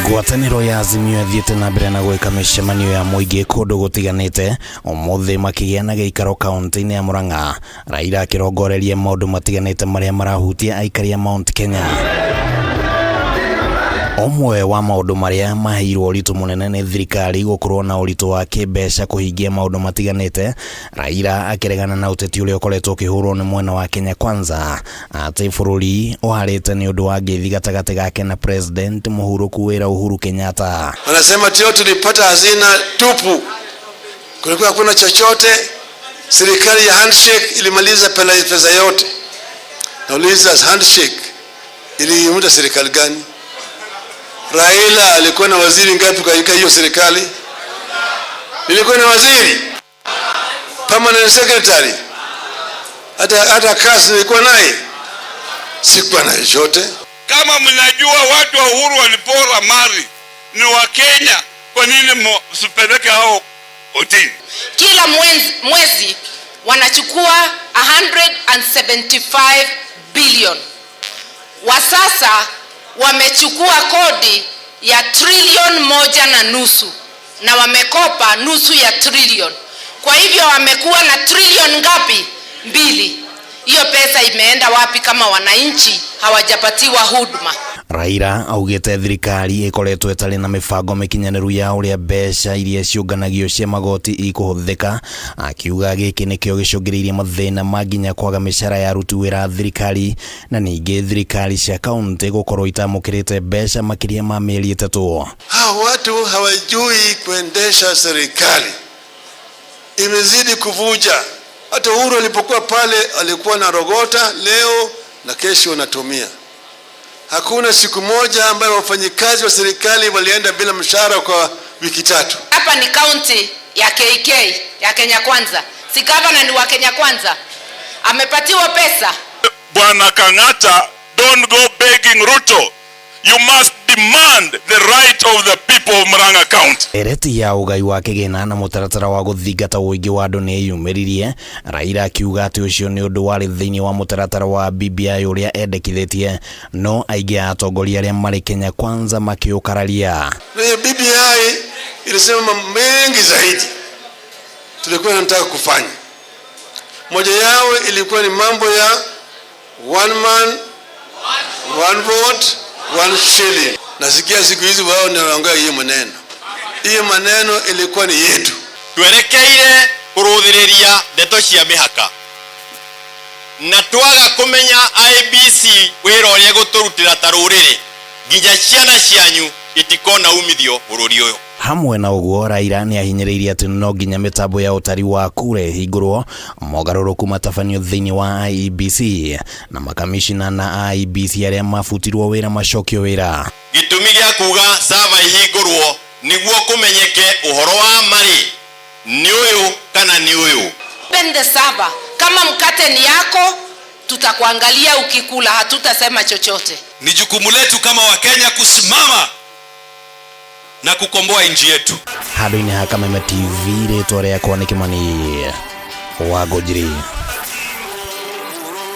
Ngwatanĩro ya AZIMIO ĩthiĩte na mbere na gwĩka mĩcemanio ya mũingĩ kũndũ gũtiganĩte, ũmũthĩ makĩgĩa na gĩikaro kaunti-inĩ ya Murang'a, Raila akĩrongoreria maũndũ matiganĩte marĩa marahutia aikari a Mount Kenya. Omwe wa maũndũ marĩa maheirwo ũritũ mũnene nĩ thirikari gũkorwo na ũritũ wa kĩmbeca kũhingia maũndũ matiganĩte, Raila akĩregana na ũteti ũrĩa ũkoretwo ũkĩhũrwo nĩ mwena wa Kenya Kwanza atĩ bũrũri ũharĩte nĩ ũndũ wa ngeithi gatagatĩ gake na president mũhurũku wĩra Uhuru Kenyatta. Wanasema tio tulipata hazina tupu, kulikuwa hakuna chochote. Serikali ya handshake ilimaliza pesa yote. Nauliza, handshake iliiunda serikali gani? Raila alikuwa na waziri ngapi katika hiyo serikali? Nilikuwa na waziri, permanent secretary, hata kazi nilikuwa naye, sikuwa na chochote. Kama mnajua watu wa Uhuru walipora mali ni wa Kenya, kwa nini msipeleke hao kotini? Kila mwezi wanachukua 175 billion. Wa sasa wamechukua kodi ya 1.5 trillion na wamekopa nusu ya trillion. Kwa hivyo wamekuwa na trillion ngapi? 2. Hiyo pesa imeenda wapi kama wananchi hawajapatiwa huduma? Raila augĩte thirikari ĩkoretwo ĩtarĩ na mĩbango mĩkinyanĩru ya ũrĩa mbeca iria ciũnganagio cia magoti ikũhũthĩka, akiuga gĩkĩ nĩkĩo gĩcũngĩrĩirie mathĩna ma nginya kwaga mĩcara ya aruti wĩra a thirikari, na ningĩ thirikari cia kaunti gũkorwo itamũkĩrĩte mbeca makĩria ma mĩeri 3. Hao watu hawajui kuendesha serikali, imezidi kuvuja. Hata Uhuru alipokuwa pale alikuwa na rogota leo na kesho anatumia. Hakuna siku moja ambayo wafanyikazi wa serikali walienda bila mshahara kwa wiki 3. Hapa ni kaunti ya KK ya Kenya Kwanza. Si governor ni wa Kenya Kwanza. Amepatiwa pesa. Bwana Kenyatta, don't go begging Ruto. You must demand the right of the people of Murang'a County. Ereti ya ugai wa kĩgĩna na mũtaratara wa gũthingata ũingĩ wa andũ nĩ yumĩririe, Raila akiuga atĩ ũcio nĩ ũndũ warĩ thĩinĩ wa mũtaratara wa BBI ũrĩa endekithĩtie, no aingĩ a atongoria arĩa marĩ Kenya Kwanza makiũkararia. BBI ilisema mengi zaidi tulikuwa tunataka kufanya. Moja yao ilikuwa ni mambo ya one man, one vote, one shilling. Nasikia siku hizi wao wanaongea hiyo maneno. Hiyo maneno ilikuwa ni yetu. Twerekeire kuruthiriria ndeto cia mihaka. Na twaga kumenya IBC wira uria guturutira tarurire. Nginya ciana cianyu itikona umithio bururi uyu. Hamwe na ũguo, Raila nĩ ahinyĩrĩirie atĩ no nginya mĩtambo ya ũtari wa kura ĩhingũrwo, mogarũrũku matabanio thĩinĩ wa IEBC na makamishina na IEBC arĩa mabutirwo wĩra macokio wĩra. Gĩtũmi gĩa kuga sava ihingũrwo nĩguo kũmenyeke ũhoro wa marĩ nĩ ũyũ kana nĩ ũyũ. Open the server. Kama mkate ni yako, tutakuangalia ukikula, hatutasema chochote. Ni jukumu letu kama Wakenya kusimama na kukomboa nchi yetu. Handũ-inĩ ha Kameme TV, rĩtwa rĩakwa nĩ Kimani wa Ngũnjiri.